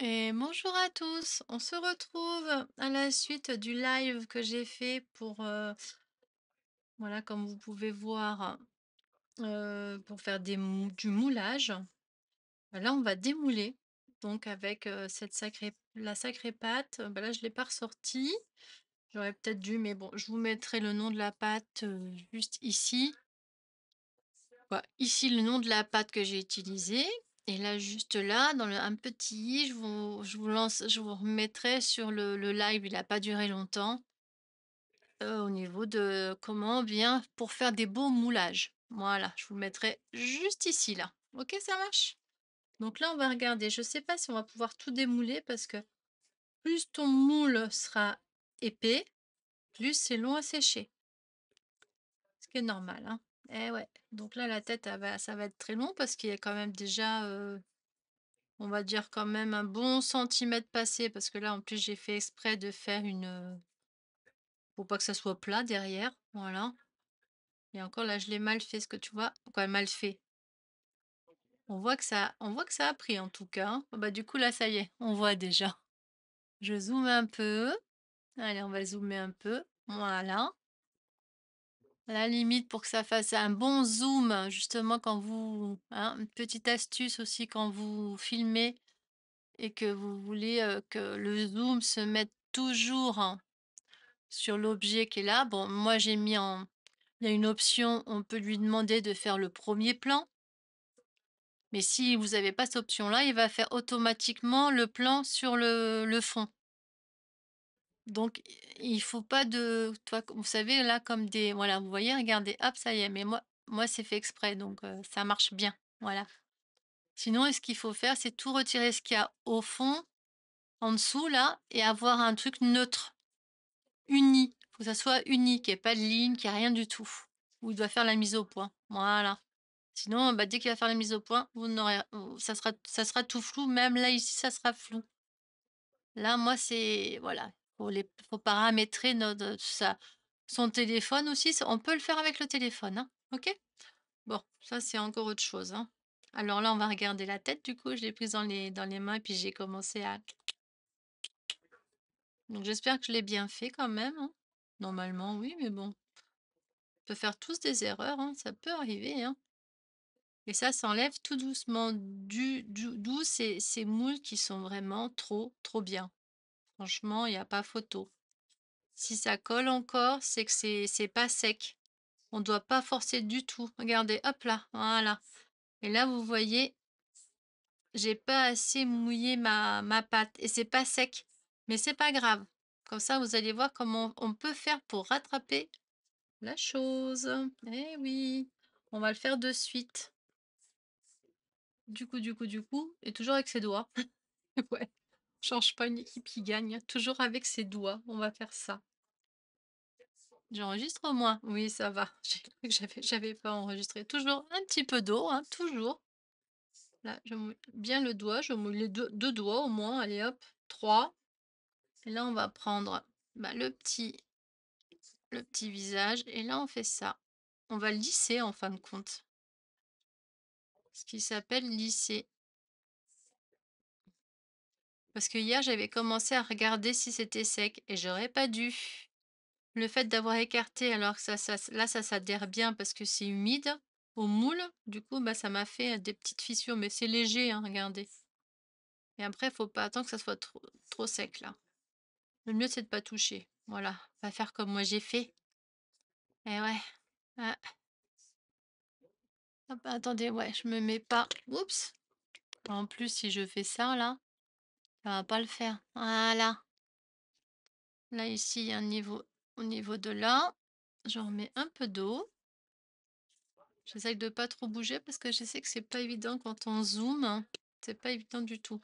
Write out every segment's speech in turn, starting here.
Et bonjour à tous, on se retrouve à la suite du live que j'ai fait pour, voilà, comme vous pouvez voir, pour faire du moulage. Là, on va démouler, donc avec la sacrée pâte. Bah là, je ne l'ai pas ressortie. J'aurais peut-être dû, mais bon, je vous mettrai le nom de la pâte juste ici. Voilà, ici le nom de la pâte que j'ai utilisée. Et là, juste là, dans un petit i, je vous remettrai sur le live, il n'a pas duré longtemps, au niveau de comment bien pour faire des beaux moulages. Voilà, je vous le mettrai juste ici, là. Ok, ça marche? Donc là, on va regarder. Je ne sais pas si on va pouvoir tout démouler parce que plus ton moule sera épais, plus c'est long à sécher. Ce qui est normal, hein. Eh ouais. Donc là, la tête, ça va être très long parce qu'il y a quand même déjà, on va dire quand même un bon centimètre passé parce que là, en plus, j'ai fait exprès de faire pour pas que ça soit plat derrière, voilà. Et encore là, je l'ai mal fait, ce que tu vois? Quoi, mal fait? On voit que ça a pris en tout cas, hein. Bah, du coup, là, ça y est, on voit déjà. Je zoome un peu. Allez, on va zoomer un peu. Voilà. À la limite, pour que ça fasse un bon zoom, justement, quand vous, hein, une petite astuce aussi quand vous filmez et que vous voulez que le zoom se mette toujours sur l'objet qui est là. Bon, moi, il y a une option, on peut lui demander de faire le premier plan, mais si vous n'avez pas cette option-là, il va faire automatiquement le plan sur le fond. Donc, il faut pas toi, vous savez, là, comme des, voilà, vous voyez, regardez, hop, ça y est, mais moi, c'est fait exprès, donc ça marche bien. Voilà. Sinon, ce qu'il faut faire, c'est tout retirer ce qu'il y a au fond, en dessous, là, et avoir un truc neutre. Uni, faut que ça soit uni, qu'il y ait pas de ligne, qu'il y ait rien du tout. Où il doit faire la mise au point. Voilà. Sinon, bah, dès qu'il va faire la mise au point, ça sera tout flou. Même là, ici, ça sera flou. Là, moi, c'est voilà, faut paramétrer son téléphone aussi. On peut le faire avec le téléphone, hein. OK? Bon, ça, c'est encore autre chose, hein. Alors là, on va regarder la tête, du coup. Je l'ai prise dans les mains, puis j'ai commencé à donc j'espère que je l'ai bien fait quand même, hein. Normalement, oui, mais bon. On peut faire tous des erreurs, hein, ça peut arriver, hein. Et ça s'enlève tout doucement d'où ces moules qui sont vraiment trop, trop bien. Franchement, il y a pas photo. Si ça colle encore, c'est que c'est pas sec. On doit pas forcer du tout. Regardez, hop là, voilà. Et là, vous voyez, j'ai pas assez mouillé ma pâte et c'est pas sec. Mais c'est pas grave. Comme ça, vous allez voir comment on peut faire pour rattraper la chose. Eh oui, on va le faire de suite. Du coup, et toujours avec ses doigts. Ouais, change pas une équipe qui gagne, toujours avec ses doigts, on va faire ça. J'enregistre au moins? Oui, ça va. J'ai cru que j'avais pas enregistré. Toujours un petit peu d'eau, hein, toujours. Là, je mouille bien le doigt, je mouille les deux doigts au moins, allez hop, 3. Et là, on va prendre, bah, le petit visage et là, on fait ça. On va lisser en fin de compte, ce qui s'appelle lisser. Parce que hier, j'avais commencé à regarder si c'était sec et j'aurais pas dû. Le fait d'avoir écarté alors que là, ça s'adhère bien parce que c'est humide au moule, du coup, bah, ça m'a fait, des petites fissures, mais c'est léger, hein, regardez. Et après, faut pas attendre que ça soit trop sec là. Le mieux, c'est de pas toucher. Voilà, va faire comme moi j'ai fait. Et ouais. Ah, hop, attendez, ouais, je me mets pas oups! En plus, si je fais ça là, ça va pas le faire. Voilà. Là, ici, au niveau de là, je remets un peu d'eau. J'essaye de pas trop bouger parce que je sais que c'est pas évident quand on zoome, hein. C'est pas évident du tout.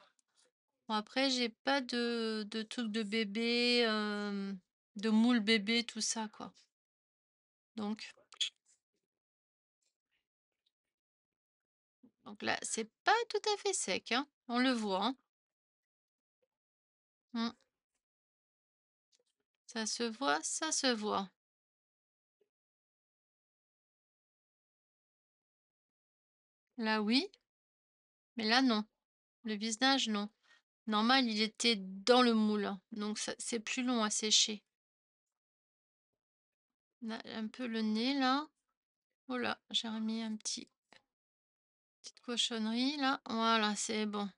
Bon, après, j'ai pas de trucs de bébé, de moule bébé, tout ça, quoi. Donc, là, c'est pas tout à fait sec, hein. On le voit, hein. Mm. Ça se voit, ça se voit. Là, oui, mais là, non. Le visage, non. Normal, il était dans le moule, hein, donc ça c'est plus long à sécher. Là, un peu le nez là. Oh là, j'ai remis un petite cochonnerie là. Voilà, c'est bon.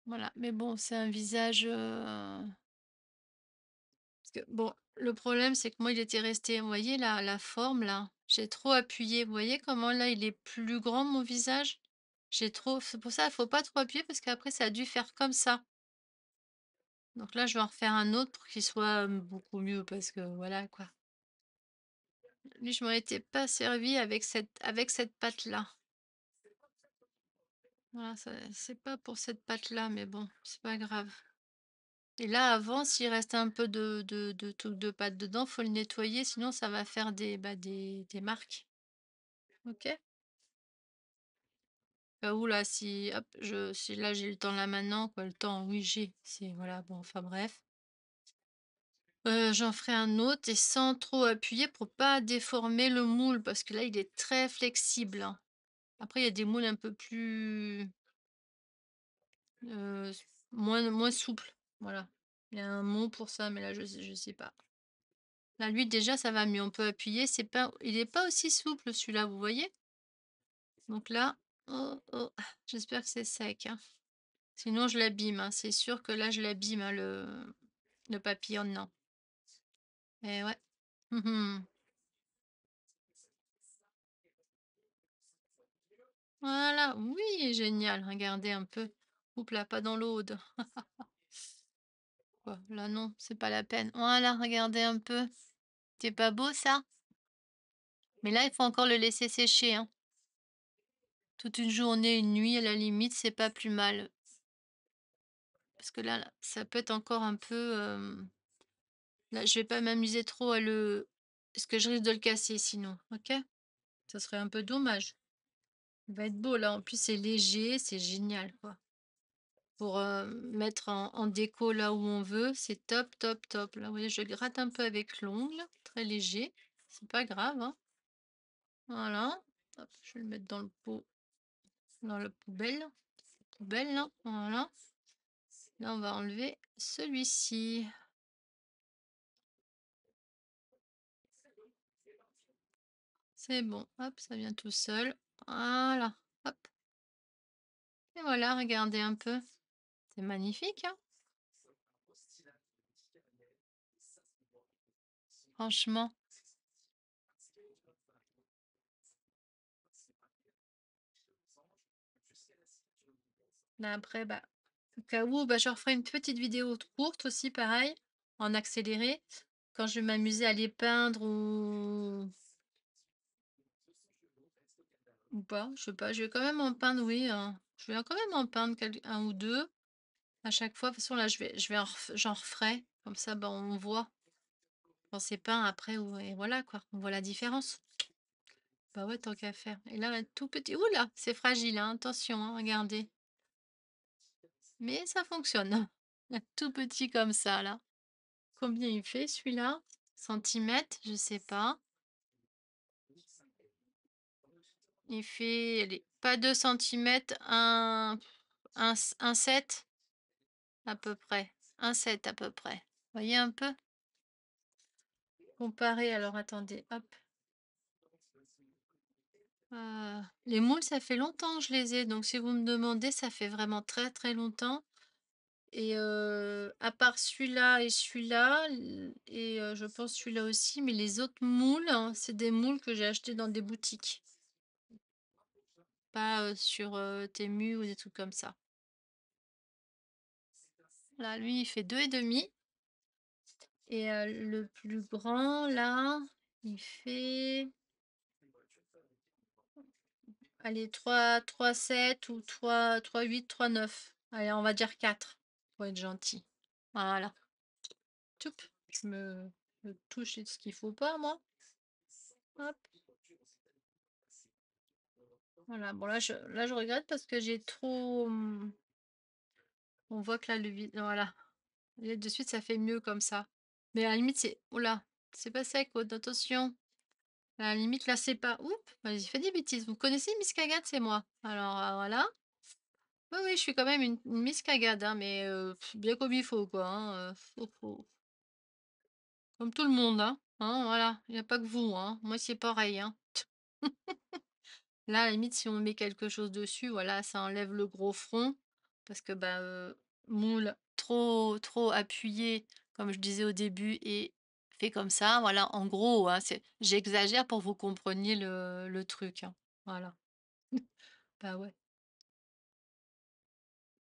Voilà, mais bon, c'est un visage, parce que bon, le problème, c'est que moi, il était resté, vous voyez la forme là? J'ai trop appuyé. Vous voyez comment là, il est plus grand mon visage? J'ai trop C'est pour ça, il faut pas trop appuyer parce qu'après ça a dû faire comme ça. Donc là, je vais en refaire un autre pour qu'il soit, beaucoup mieux parce que voilà quoi. Lui, je m'en étais pas servi avec cette pâte-là. Voilà, ça c'est pas pour cette pâte-là, mais bon, c'est pas grave. Et là, avant, s'il reste un peu de truc de pâte dedans, faut le nettoyer, sinon ça va faire des marques. OK? Ou là, si là j'ai le temps là maintenant, quoi, le temps, oui, c'est voilà, bon, enfin bref. J'en ferai un autre et sans trop appuyer pour pas déformer le moule parce que là, il est très flexible, hein. Après, il y a des moules un peu plus, moins souples, voilà. Il y a un mot pour ça, mais là, je sais pas. Là, lui, déjà, ça va mieux. On peut appuyer. Il est pas aussi souple, celui-là, vous voyez? Donc là, oh, oh, j'espère que c'est sec, hein. Sinon, je l'abîme, hein. C'est sûr que là, je l'abîme, hein, le papillon, non. Eh ouais. Mhm. Voilà. Oui, génial. Regardez un peu. Oups là, pas dans l'aude. Quoi, là, non, c'est pas la peine. Voilà, regardez un peu. C'est pas beau, ça? Mais là, il faut encore le laisser sécher, hein. Toute une journée, une nuit, à la limite, c'est pas plus mal. Parce que là, ça peut être encore un peu, là, je vais pas m'amuser trop parce que je risque de le casser sinon, OK? Ça serait un peu dommage. Il va être beau là, en plus c'est léger, c'est génial quoi. Pour, mettre en déco là où on veut, c'est top, top, top. Là, vous voyez, je gratte un peu avec l'ongle, très léger, c'est pas grave, hein. Voilà, hop, je vais le mettre dans le pot, dans la poubelle là, voilà. Là, on va enlever celui-ci. C'est bon, hop, ça vient tout seul. Voilà, hop. Et voilà, regardez un peu. C'est magnifique, hein? Franchement. Là, après, bah, au cas où, bah, je referai une petite vidéo courte aussi, pareil, en accéléré, quand je vais m'amuser à les peindre ou pas, je sais pas. Je vais quand même en peindre, oui, hein. Je vais quand même en peindre un ou deux à chaque fois. De toute façon, là, j'en referai. Comme ça, bah, on voit quand c'est peint après, et voilà quoi, on voit la différence. Bah ouais, tant qu'à faire. Et là, un tout petit. Ouh là, c'est fragile, hein, attention, hein, regardez. Mais ça fonctionne. Un tout petit comme ça, là. Combien il fait celui-là? Centimètres? Je sais pas. Il fait, allez, pas 2 centimètres, un 7 à peu près. Un 7 à peu près. Voyez un peu? Comparé, alors attendez, hop. Les moules, ça fait longtemps que je les ai, donc si vous me demandez, ça fait vraiment très très longtemps. Et à part celui-là et celui-là, je pense celui-là aussi, mais les autres moules, hein, c'est des moules que j'ai achetés dans des boutiques, pas, sur, Temu ou des trucs comme ça. Là, lui, il fait 2,5 et le plus grand là, il fait, allez, 3,7 ou 3,8, 3,9. Allez, on va dire 4 pour être gentil. Voilà. Toup, je me touche ce qu'il faut pas moi. Hop. Voilà, bon là je regrette parce que j'ai trop, on voit que là le vide, voilà. Et de suite ça fait mieux comme ça. Mais à la limite c'est, oh là, c'est pas sec, oh attention. À la limite, là, c'est pas oups, vas-y, fais des bêtises. Vous connaissez Miss Cagade? C'est moi. Alors, voilà. Oui, oui, je suis quand même une Miss Cagade, hein, mais bien comme il faut, quoi, hein, faut comme tout le monde, hein, voilà. Il y a pas que vous, hein. Moi, c'est pareil, hein. Là, à la limite, si on met quelque chose dessus, voilà, ça enlève le gros front parce que, bah, moule trop appuyé, comme je disais au début et fait comme ça, voilà, en gros, hein, c'est j'exagère pour que vous compreniez le truc, hein. Voilà. Bah, ouais.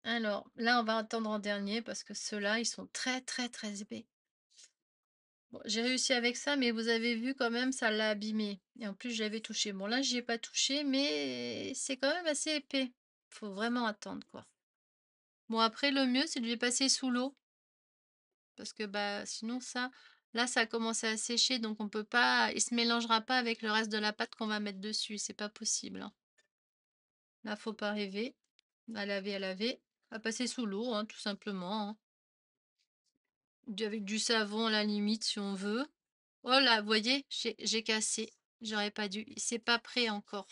Alors, là, on va attendre en dernier parce que ceux-là, ils sont très, très, très épais. Bon, j'ai réussi avec ça, mais vous avez vu quand même, ça l'a abîmé et en plus, j'avais touché. Bon, là, j'y ai pas touché, mais c'est quand même assez épais. Faut vraiment attendre, quoi. Bon, après, le mieux, c'est de les passer sous l'eau parce que, bah, sinon ça là, ça a commencé à sécher donc on peut pas il se mélangera pas avec le reste de la pâte qu'on va mettre dessus, c'est pas possible, hein. Là, faut pas rêver. À laver, à passer sous l'eau, hein, tout simplement, hein. Du avec du savon à la limite si on veut. Oh là, vous voyez? J'ai cassé. J'aurais pas dû. C'est pas prêt encore.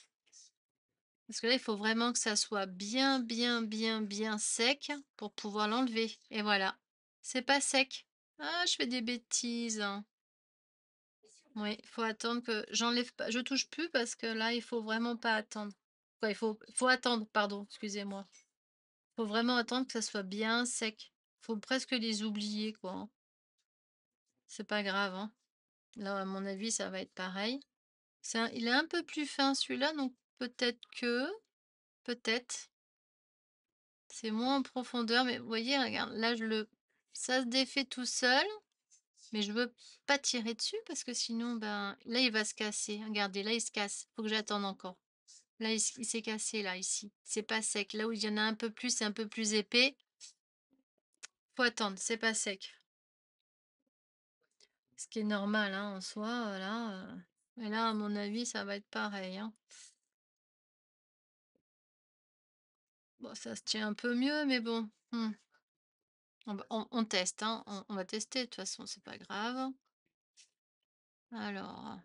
Parce que là, il faut vraiment que ça soit bien, bien, bien, bien sec pour pouvoir l'enlever et voilà. C'est pas sec. Ah, je fais des bêtises, hein. Oui, il faut attendre que j'enlève pas je touche plus parce que là, il faut vraiment pas attendre. Quoi, il faut attendre, pardon, excusez-moi. Faut vraiment attendre que ça soit bien sec. Faut presque les oublier, quoi, hein. C'est pas grave, hein. Là, à mon avis, ça va être pareil. Il est un peu plus fin celui-là, donc peut-être, c'est moins en profondeur, mais vous voyez, regarde, là, ça se défait tout seul, mais je veux pas tirer dessus parce que sinon, ben, là, il va se casser. Regardez, là, il se casse. Faut que j'attende encore. Là, il s'est cassé, là, ici. C'est pas sec. Là où il y en a un peu plus, c'est un peu plus épais. Faut attendre, c'est pas sec. Ce qui est normal, hein, en soi, voilà. Et là, à mon avis, ça va être pareil, hein. Bon, ça se tient un peu mieux, mais bon. On teste, hein, on va tester, de toute façon, c'est pas grave. Alors,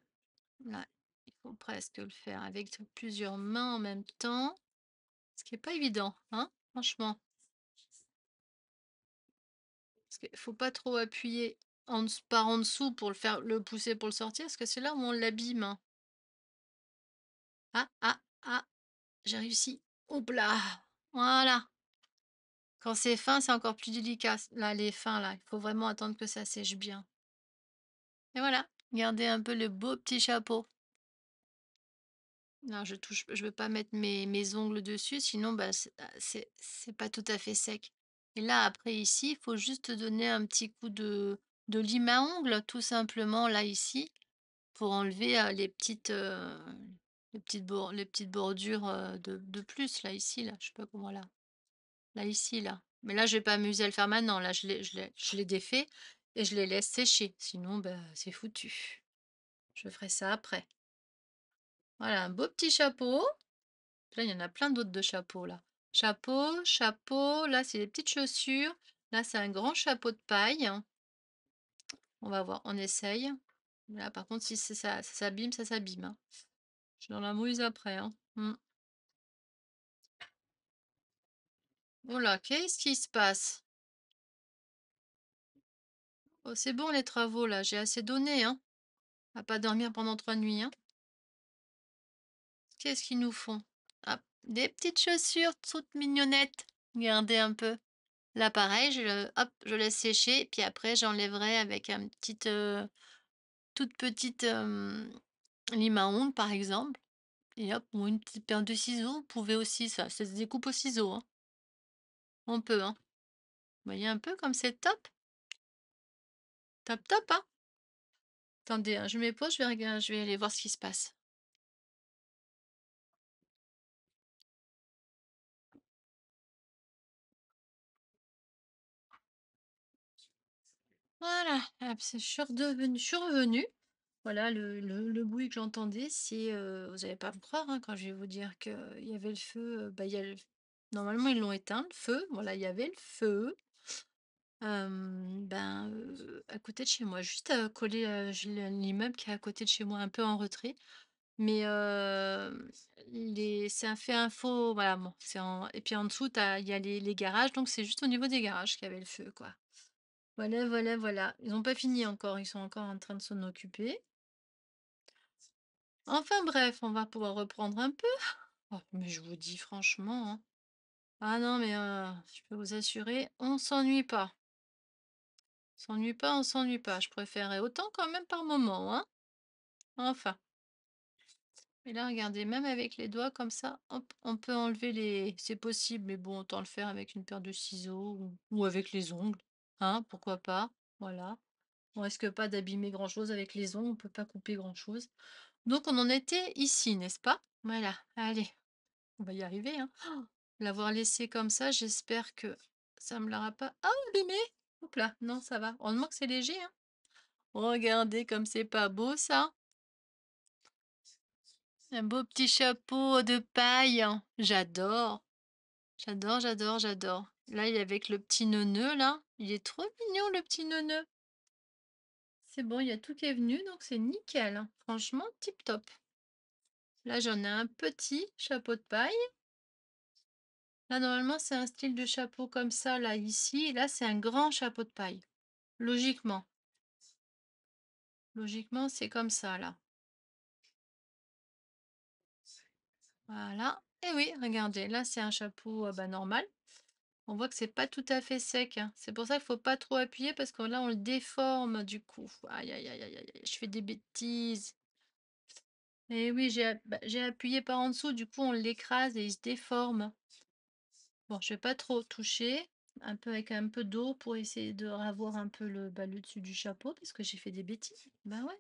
là, il faut presque le faire avec plusieurs mains en même temps, ce qui est pas évident, hein, franchement. Parce qu'il faut pas trop appuyer par en dessous pour le pousser pour le sortir, parce que c'est là où on l'abîme, hein. Ah, ah, ah, j'ai réussi. Hop là! Voilà. Quand c'est fin, c'est encore plus délicat. Là, les fins, là, il faut vraiment attendre que ça sèche bien. Et voilà, regardez un peu le beau petit chapeau. Non, je veux pas mettre mes ongles dessus, sinon, bah, c'est pas tout à fait sec. Et là, après ici, il faut juste donner un petit coup de lime à ongles, tout simplement, là, ici, pour enlever, les petites bordures, de plus, là, ici, là, je sais pas comment là, ici, là. Mais là, je vais pas m'amuser à le faire maintenant, là, je les défais et je les laisse sécher, sinon, bah, c'est foutu. Je ferai ça après. Voilà, un beau petit chapeau. Là, il y en a plein d'autres de chapeaux là. Chapeau, là c'est des petites chaussures. Là, c'est un grand chapeau de paille, hein. On va voir, on essaye. Là, par contre, si ça s'abîme, ça s'abîme, hein. Je suis dans la mouise après, hein. Oh là, qu'est-ce qui se passe? Oh, c'est bon les travaux là, j'ai assez donné, hein. À pas dormir pendant 3 nuits, hein. Qu'est-ce qu'ils nous font? Hop, des petites chaussures toutes mignonnettes. Regardez un peu. Là, pareil, hop, je laisse sécher, puis après j'enlèverai avec un petit, toute petite, lime à ongles, par exemple et hop, ou une petite paire de ciseaux, vous pouvez aussi ça se découpe au ciseau, hein. On peut, hein. Vous voyez un peu comme c'est top? Top, top, hein? Attendez, hein, je mets pause, je vais aller voir ce qui se passe. Voilà, hop, je suis revenue. Voilà, le bruit que j'entendais, vous allez pas me croire, hein, quand je vais vous dire qu'il y avait le feu, bah, il y a le normalement, ils l'ont éteint, le feu, voilà, il y avait le feu. À côté de chez moi, juste, collé, j'ai l'immeuble qui est à côté de chez moi, un peu en retrait, mais les c'est un fait un faux voilà, bon, c'est en et puis en dessous, il y a les garages, donc c'est juste au niveau des garages qu'il y avait le feu, quoi. Voilà, voilà, voilà. Ils ont pas fini encore, ils sont encore en train de s'en occuper. Enfin bref, on va pouvoir reprendre un peu. Oh, mais je vous dis franchement, hein, ah non, mais je peux vous assurer, on s'ennuie pas. On s'ennuie pas, on s'ennuie pas. Je préférerais autant quand même par moment, hein. Enfin. Et là, regardez, même avec les doigts comme ça, hop, on peut enlever les c'est possible, mais bon, autant le faire avec une paire de ciseaux ou avec les ongles, hein, pourquoi pas? Voilà. On risque pas d'abîmer grand-chose avec les ongles, on peut pas couper grand-chose. Donc on en était ici, n'est-ce pas? Voilà, allez, on va y arriver, hein. L'avoir laissé comme ça, j'espère que ça me l'aura pas ah abîmé! Oups là, non ça va. Heureusement que c'est léger, hein. Regardez comme c'est pas beau ça. Un beau petit chapeau de paille. J'adore, j'adore, j'adore, j'adore. Là, il est avec le petit neuneu là, il est trop mignon le petit neuneu. C'est bon, il y a tout qui est venu, donc c'est nickel, hein. Franchement, tip top. Là, j'en ai un petit chapeau de paille. Là, normalement, c'est un style de chapeau comme ça, là, ici. Et là, c'est un grand chapeau de paille. Logiquement. Logiquement, c'est comme ça, là. Voilà. Et oui, regardez, là, c'est un chapeau bah, normal. On voit que c'est pas tout à fait sec, hein. C'est pour ça qu'il faut pas trop appuyer parce que là, on le déforme du coup. Aïe, aïe, aïe, aïe, aïe, aïe, je fais des bêtises. Et oui, j'ai appuyé par en dessous, du coup, on l'écrase et il se déforme. Bon, je vais pas trop toucher, un peu avec un peu d'eau pour essayer de ravoir un peu le dessus du chapeau parce que j'ai fait des bêtises. Bah ouais.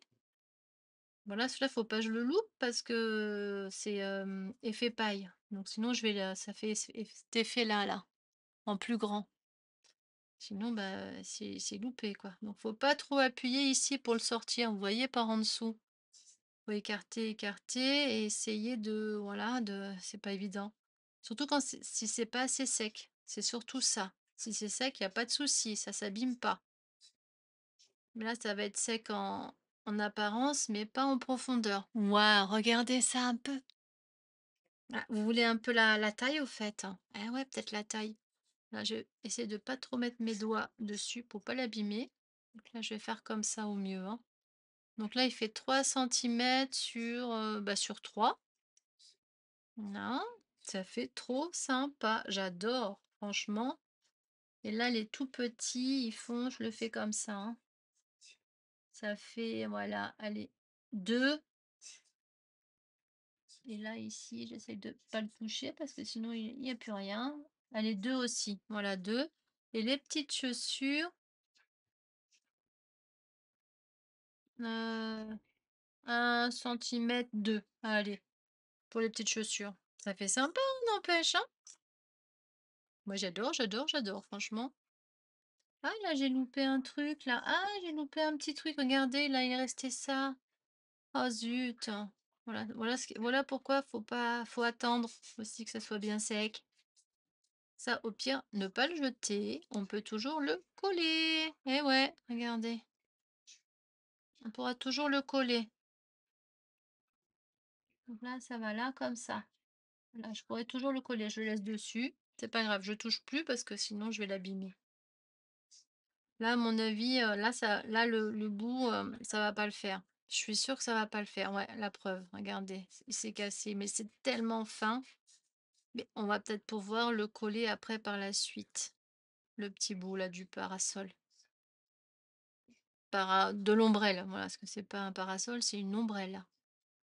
Voilà, celui-là, faut pas que je le loupe parce que c'est effet paille. Donc sinon, je vais ça fait cet effet-là, là, en plus grand. Sinon, bah, c'est loupé, quoi. Donc faut pas trop appuyer ici pour le sortir, vous voyez, par en dessous. Faut écarter, écarter et essayer de voilà, c'est pas évident. Surtout quand si c'est pas assez sec, c'est surtout ça. Si c'est sec, il y a pas de souci, ça s'abîme pas. Mais là, ça va être sec en apparence, mais pas en profondeur. Waouh, regardez ça un peu. Ah, vous voulez un peu la taille au fait? Ah ouais, peut-être la taille. Là, je vais essayer de pas trop mettre mes doigts dessus pour pas l'abîmer. Donc là, je vais faire comme ça au mieux, hein. Donc là, il fait 3 centimètres sur 3. Voilà, ça fait trop sympa. J'adore, franchement. Et là, les tout petits, ils font, je le fais comme ça, hein. Ça fait, voilà, allez, 2. Et là, ici, j'essaie de pas le toucher parce que sinon, il n'y a plus rien. Allez, 2 aussi. Voilà, 2. Et les petites chaussures, euh, 1 centimètre 2. Allez. Pour les petites chaussures. Ça fait sympa, n'empêche, hein? Moi, j'adore, j'adore, j'adore, franchement. Ah, là, j'ai loupé un truc, là. Ah, j'ai loupé un petit truc. Regardez, là, il est resté ça. Oh, zut. Voilà, voilà, voilà pourquoi faut attendre aussi que ça soit bien sec. Ça, au pire, ne pas le jeter. On peut toujours le coller. Eh ouais, regardez. On pourra toujours le coller. Donc là, ça va là, comme ça. Là, je pourrais toujours le coller. Je le laisse dessus. C'est pas grave, je touche plus parce que sinon, je vais l'abîmer. Là, à mon avis, là, le bout, ça va pas le faire. Je suis sûre que ça va pas le faire. Ouais, la preuve, regardez, il s'est cassé, mais c'est tellement fin. Mais on va peut-être pouvoir le coller après par la suite, le petit bout là du parasol. De l'ombrelle, voilà, parce que c'est pas un parasol, c'est une ombrelle.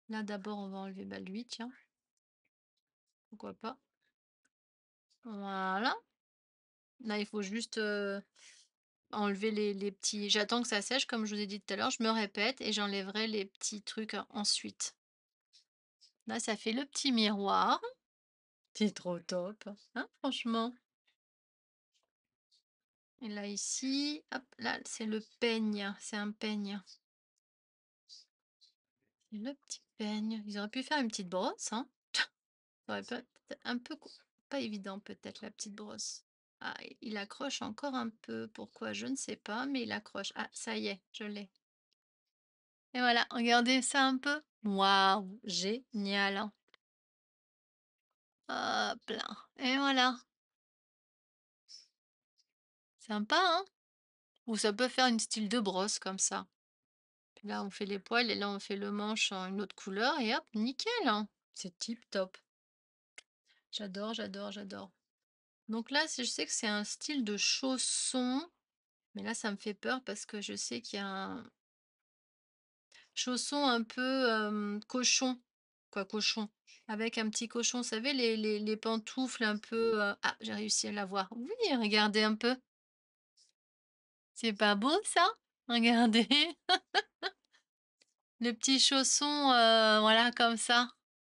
Là, d'abord, on va enlever bah, lui, tiens, pourquoi pas. Voilà. Là, il faut juste enlever les petits. J'attends que ça sèche, comme je vous ai dit tout à l'heure, je me répète et j'enlèverai les petits trucs ensuite. Là, ça fait le petit miroir. C'est trop top, hein, franchement. Et là, ici, hop, là, c'est le peigne. C'est un peigne. C'est le petit peigne. Ils auraient pu faire une petite brosse, hein. Ça aurait peut-être un peu pas évident, peut-être, la petite brosse. Ah, il accroche encore un peu. Pourquoi? Je ne sais pas, mais il accroche. Ah, ça y est, je l'ai. Et voilà, regardez ça un peu. Waouh, génial, hein. Hop là. Et voilà. Sympa, hein? Ou ça peut faire une style de brosse comme ça. Puis là, on fait les poils et là, on fait le manche en une autre couleur et hop, nickel, hein. C'est tip top. J'adore, j'adore, j'adore. Donc là, je sais que c'est un style de chausson, mais là, ça me fait peur parce que je sais qu'il y a un chausson un peu cochon, quoi, cochon, avec un petit cochon, vous savez, les pantoufles un peu. Ah, j'ai réussi à l'avoir. Oui, regardez un peu. C'est pas beau ça? Regardez, le petit chausson, voilà, comme ça.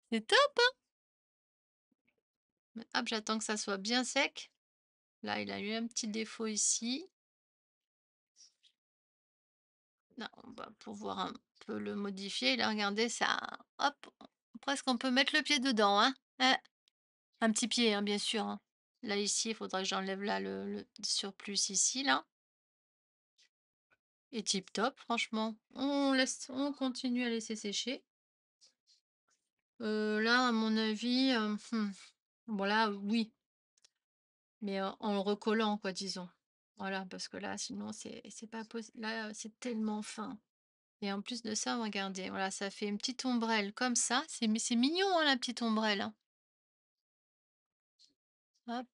C'est top! Hop, j'attends que ça soit bien sec. Là, il a eu un petit défaut ici. Là, on va pouvoir un peu le modifier. Là, regardez ça, hop, presque on peut mettre le pied dedans, hein. Un petit pied, hein, bien sûr, hein. Là, ici, il faudra que j'enlève là le surplus ici, là. Et tip top, franchement. On continue à laisser sécher. Là, à mon avis, bon là, oui, mais en le recollant, quoi, disons. Voilà, parce que là, sinon, c'est pas possible. Là, c'est tellement fin. Et en plus de ça, regardez, voilà, ça fait une petite ombrelle comme ça. C'est mignon, hein, la petite ombrelle, hein. Hop,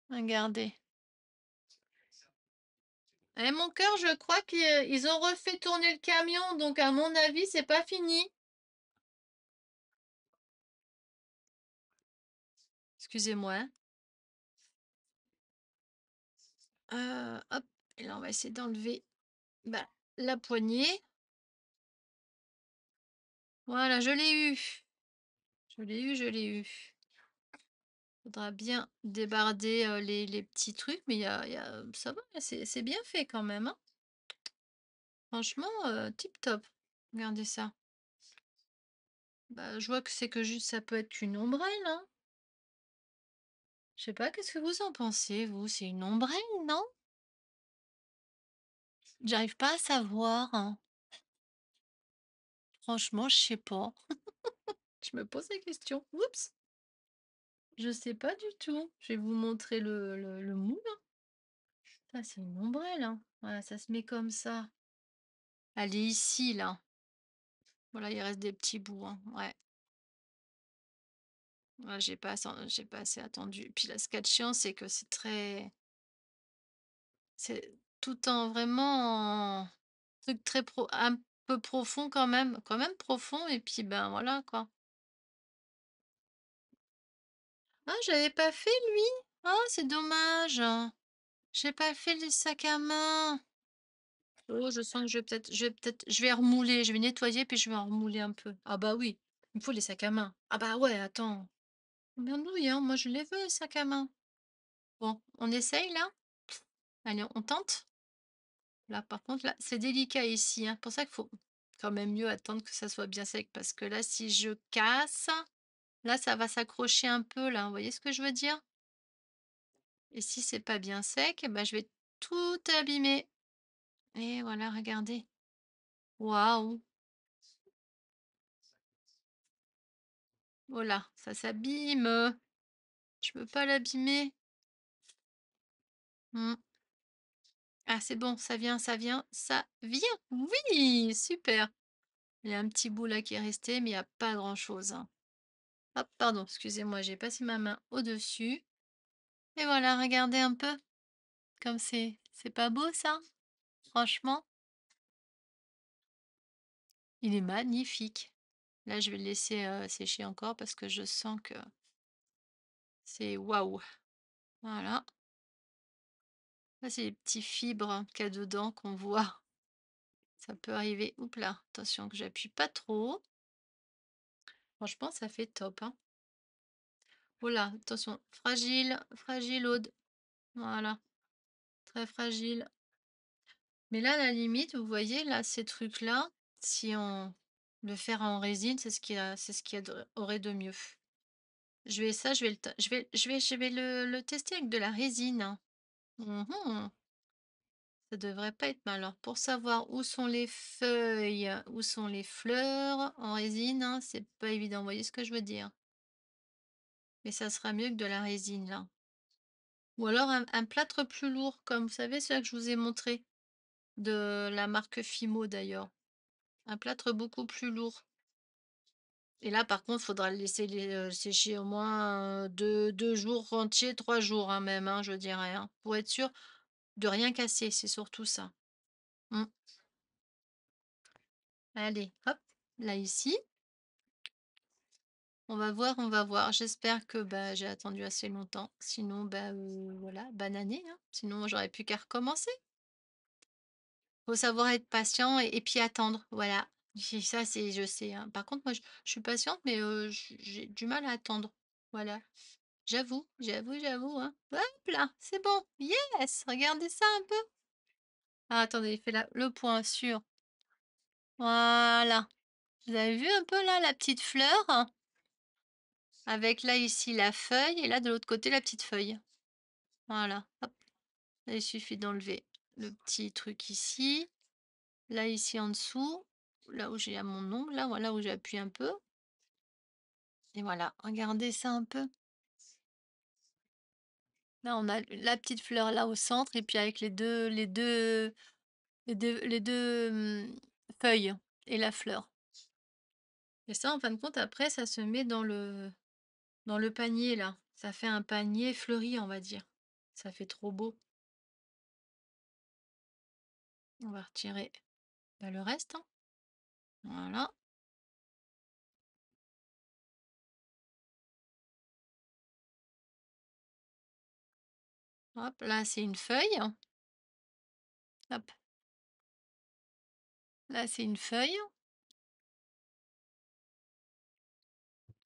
regardez. Et mon cœur, je crois qu'ils ont refait tourner le camion, donc à mon avis, c'est pas fini. Excusez-moi, hein. Hop, et là, on va essayer d'enlever, bah, la poignée. Voilà, je l'ai eu. Je l'ai eu, je l'ai eu. Faudra bien débarder les petits trucs, mais ça va, c'est bien fait quand même, hein. Franchement, tip top. Regardez ça. Bah, je vois que c'est que juste ça peut être qu'une ombrelle, hein. Je sais pas, qu'est-ce que vous en pensez, vous? C'est une ombrelle, non? J'arrive pas à savoir, hein. Franchement, je sais pas. Je me pose la question. Oups! Je sais pas du tout. Je vais vous montrer le moule, hein. Ça, c'est une ombrelle, hein. Voilà, ça se met comme ça. Elle est ici, là. Voilà, il reste des petits bouts, hein. Ouais. Ouais, j'ai pas assez attendu. Puis là, ce qu'il y a de chiant, c'est que c'est tout en vraiment en truc très un peu profond quand même profond et puis, ben, voilà, quoi. Ah, j'avais pas fait lui! Ah, c'est dommage! J'ai pas fait les sacs à main. Oh, je sens que je vais remouler, je vais nettoyer puis je vais en remouler un peu. Ah bah oui, il me faut les sacs à main. Ah bah ouais, attends. Ben oui, hein, moi je les veux les sacs à main. Bon, on essaye là? Allez, on tente? Là, par contre, là, c'est délicat ici, hein. Pour ça qu'il faut quand même mieux attendre que ça soit bien sec parce que là, si je casse, là, ça va s'accrocher un peu là. Vous voyez ce que je veux dire? Et si c'est pas bien sec, eh ben, je vais tout abîmer. Et voilà, regardez. Waouh! Oh là, ça s'abîme. Je peux pas l'abîmer. Mmh. Ah, c'est bon, ça vient, ça vient, ça vient. Oui, super. Il y a un petit bout là qui est resté, mais il y a pas grand-chose, hein. Hop, pardon, excusez-moi, j'ai passé ma main au-dessus. Et voilà, regardez un peu comme c'est pas beau ça? Franchement, il est magnifique. Là, je vais le laisser sécher encore parce que je sens que c'est waouh. Voilà. Là, c'est les petits fibres qu'il y a dedans qu'on voit. Ça peut arriver. Oups là, attention que j'appuie pas trop. Franchement, ça fait top, hein. Oh là, attention, fragile, fragile, Aude. Voilà, très fragile. Mais là, à la limite, vous voyez, là, ces trucs-là, si on le faire en résine, c'est ce qu'il y a aurait de mieux. Je vais ça, je vais le tester avec de la résine, hein. Mmh. Ça devrait pas être mal. Alors pour savoir où sont les feuilles, où sont les fleurs en résine, hein, c'est pas évident. Vous voyez ce que je veux dire? Mais ça sera mieux que de la résine là. Ou alors un plâtre plus lourd comme vous savez celui que je vous ai montré, de la marque Fimo d'ailleurs. Un plâtre beaucoup plus lourd. Et là par contre, il faudra le laisser sécher au moins, 2 jours entiers, 3 jours, hein, même, hein, je dirais, hein, pour être sûr de rien casser, c'est surtout ça. Mmh. Allez, hop, là ici. On va voir, on va voir. J'espère que, bah, j'ai attendu assez longtemps. Sinon, bah, voilà, bonne année, hein. Sinon, j'aurais plus qu'à recommencer. Faut savoir être patient et puis attendre, voilà. Ça, c'est je sais, hein. Par contre, moi, je suis patiente, mais j'ai du mal à attendre. Voilà. J'avoue, hein. Hop là, c'est bon. Yes! Regardez ça un peu. Ah, attendez, fais la le point sur voilà. Vous avez vu un peu là, la petite fleur? Avec là, ici, la feuille et là, de l'autre côté, la petite feuille. Voilà, hop. Là, il suffit d'enlever le petit truc ici. Là, ici en dessous, là où j'ai à mon ongle, là, voilà où j'appuie un peu. Et voilà, regardez ça un peu. Là, on a la petite fleur là au centre et puis avec les deux feuilles et la fleur. Et ça, en fin de compte, après, ça se met dans le panier là. Ça fait un panier fleuri, on va dire. Ça fait trop beau. On va retirer bah, le reste, hein. Voilà. Hop, là, c'est une feuille. Hop, là, c'est une feuille.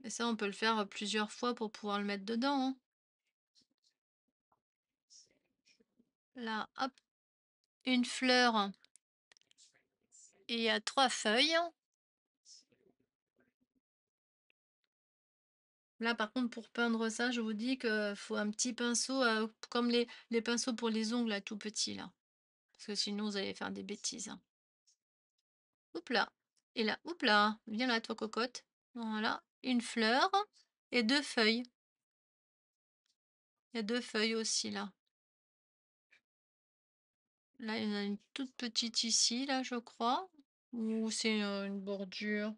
Et ça, on peut le faire plusieurs fois pour pouvoir le mettre dedans, hein. Là, hop, une fleur et il y a 3 feuilles. Là, par contre, pour peindre ça, je vous dis que faut un petit pinceau, comme les pinceaux pour les ongles, là, tout petits, là. Parce que sinon, vous allez faire des bêtises, hein. Oup là. Et là, oup là, viens là, toi, cocotte. Voilà, une fleur et 2 feuilles. Il y a 2 feuilles aussi, là. Là, il y en a une toute petite ici, là, je crois. Ou c'est, une bordure?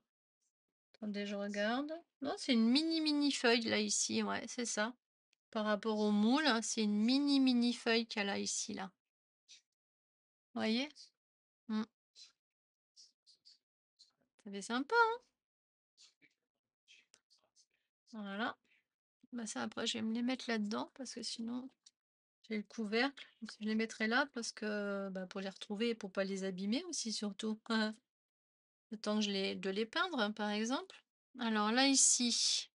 Attendez, je regarde. Non, c'est une mini, mini feuille là, ici, ouais, c'est ça. Par rapport au moule, hein, c'est une mini, mini feuille qu'elle a ici, là. Voyez? Mm. Ça fait sympa, hein? Voilà. Bah ça, après, je vais me les mettre là-dedans parce que sinon, j'ai le couvercle. Donc, je les mettrai là parce que bah, pour les retrouver et pour pas les abîmer aussi, surtout. Le temps que de les peindre, hein, par exemple. Alors là, ici,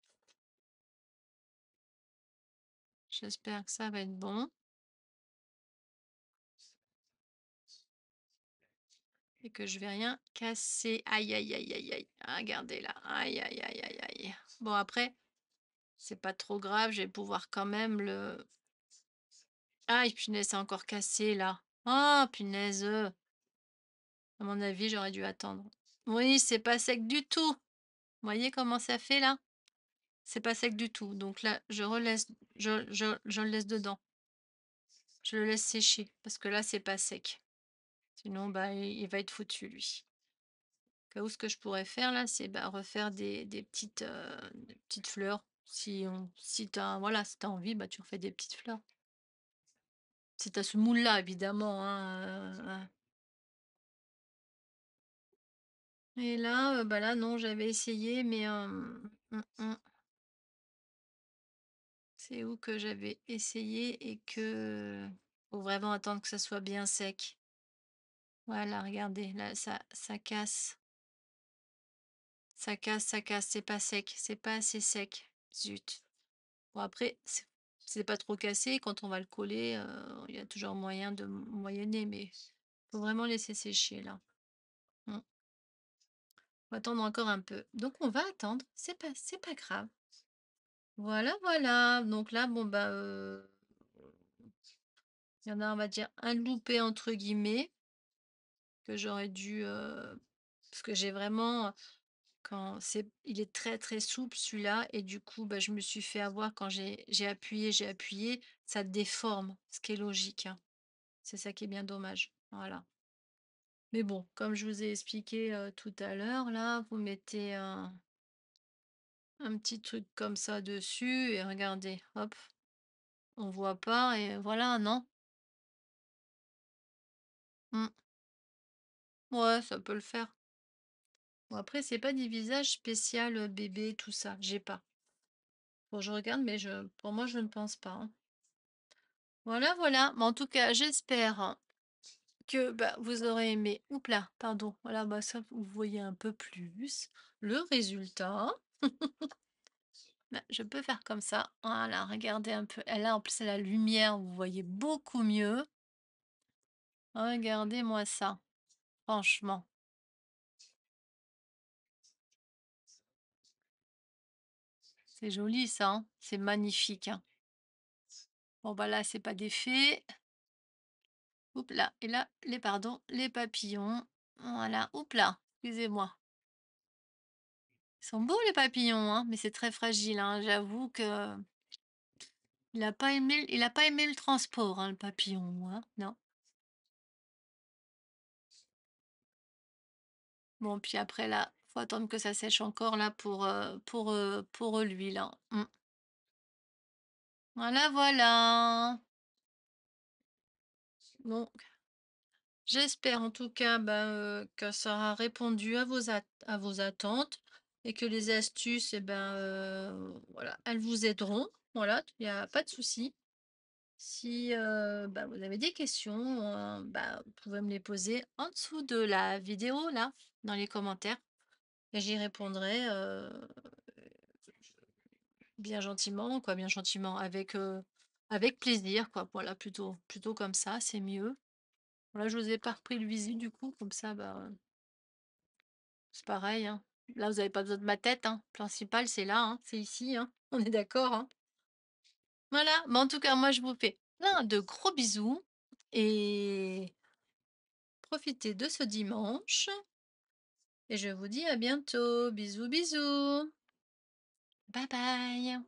j'espère que ça va être bon. Et que je vais rien casser. Aïe, aïe, aïe, aïe, aïe. Ah, regardez là. Aïe, aïe, aïe, aïe, aïe. Bon, après, c'est pas trop grave. Je vais pouvoir quand même le... Aïe, punaise, c'est encore cassé là. Ah, punaise. À mon avis, j'aurais dû attendre. Oui, c'est pas sec du tout. Vous voyez comment ça fait là? C'est pas sec du tout. Donc là, je relaisse, je le laisse dedans. Je le laisse sécher parce que là, c'est pas sec. Sinon, bah, il va être foutu lui. Cas où ce que je pourrais faire là, c'est, bah, refaire des petites fleurs. Si t'as voilà, si tu envie, bah, tu refais des petites fleurs. Si t'as ce moule-là évidemment, hein, et là, bah, là non, j'avais essayé mais c'est où que j'avais essayé et que faut vraiment attendre que ça soit bien sec. Voilà, regardez, là ça casse, ça casse, c'est pas sec, c'est pas assez sec. Zut! Bon après, c'est pas trop cassé, quand on va le coller, il y a toujours moyen de moyenner, mais faut vraiment laisser sécher là. Mmh. Faut attendre encore un peu. Donc on va attendre, c'est pas grave. Voilà, voilà. Donc là, bon bah, Il y en a, on va dire, «un loupé» entre guillemets, que j'aurais dû, parce que j'ai vraiment, quand il est très, très souple celui-là et du coup, bah, je me suis fait avoir quand j'ai appuyé, ça déforme, ce qui est logique, hein. C'est ça qui est bien dommage, voilà. Mais bon, comme je vous ai expliqué, tout à l'heure là, vous mettez un petit truc comme ça dessus et regardez, hop, on voit pas et voilà, non? Mmh. Ouais, ça peut le faire. Bon après, c'est pas des visages spécial, bébé, tout ça, j'ai pas. Bon, je regarde, mais pour moi, je ne pense pas, hein. Voilà, voilà. Mais en tout cas, j'espère que, bah, vous aurez aimé. Oups là, pardon. Voilà, bah, ça, vous voyez un peu plus le résultat. Bah, je peux faire comme ça. Voilà, regardez un peu. Elle a en plus, à la lumière, vous voyez beaucoup mieux. Regardez-moi ça, franchement. C'est joli ça, hein? C'est magnifique, hein? Bon, bah là, c'est pas défait. Oups là, et là, les papillons. Voilà, oups là, excusez-moi. Ils sont beaux les papillons, hein, mais c'est très fragile, hein. J'avoue que il a pas aimé le transport, hein, le papillon, hein, non. Bon, puis après là, faut attendre que ça sèche encore là pour l'huile, hein. Mmh. Voilà, voilà. Bon, j'espère en tout cas, bah, que ça aura répondu à vos attentes et que les astuces et ben, voilà, elles vous aideront. Voilà, il y a pas de souci. Si, bah, vous avez des questions, bah, vous pouvez me les poser en dessous de la vidéo là, dans les commentaires et j'y répondrai, bien gentiment quoi, bien gentiment, avec plaisir quoi. Voilà, plutôt comme ça, c'est mieux. Voilà, je vous ai pas repris le visu du coup, comme ça, bah, c'est pareil, hein. Là, vous avez pas besoin de ma tête, hein. Le principal, c'est là, hein, c'est ici, hein. On est d'accord, hein? Voilà, mais en tout cas, moi, je vous fais plein de gros bisous et profitez de ce dimanche et je vous dis à bientôt. Bisous, bisous. Bye bye.